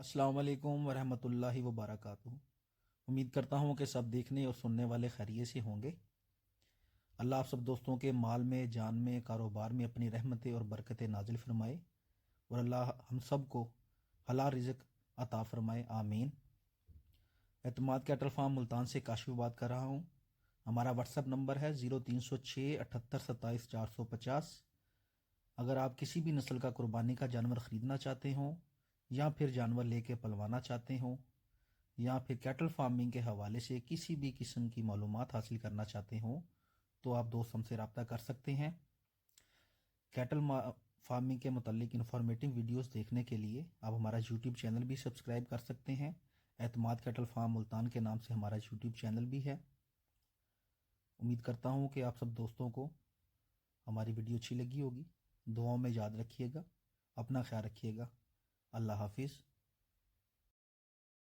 السلام علیکم ورحمۃ اللہ وبرکاتہ۔ امید کرتا ہوں کہ سب دیکھنے اور سننے والے خیریت سے ہوں گے۔ اللہ آپ سب دوستوں کے مال میں، جان میں، کاروبار میں اپنی رحمتیں اور برکتیں نازل فرمائے، اور اللہ ہم سب کو حلال رزق عطا فرمائے، آمین۔ اعتماد کیٹل فارم ملتان سے کاشف بات کر رہا ہوں۔ ہمارا واٹس ایپ نمبر ہے 0306 78 27 450۔ اگر آپ کسی بھی نسل کا قربانی کا جانور خریدنا چاہتے ہوں، یا پھر جانور لے کے پلوانا چاہتے ہوں، یا پھر کیٹل فارمنگ کے حوالے سے کسی بھی قسم کی معلومات حاصل کرنا چاہتے ہوں، تو آپ دوست ہم سے رابطہ کر سکتے ہیں۔ کیٹل فارمنگ کے متعلق انفارمیٹو ویڈیوز دیکھنے کے لیے آپ ہمارا یوٹیوب چینل بھی سبسکرائب کر سکتے ہیں۔ اعتماد کیٹل فارم ملتان کے نام سے ہمارا یوٹیوب چینل بھی ہے۔ امید کرتا ہوں کہ آپ سب دوستوں کو ہماری ویڈیو اچھی لگی ہوگی۔ دعاؤں میں یاد رکھیے گا، اپنا خیال رکھیے گا۔ اللہ حافظ۔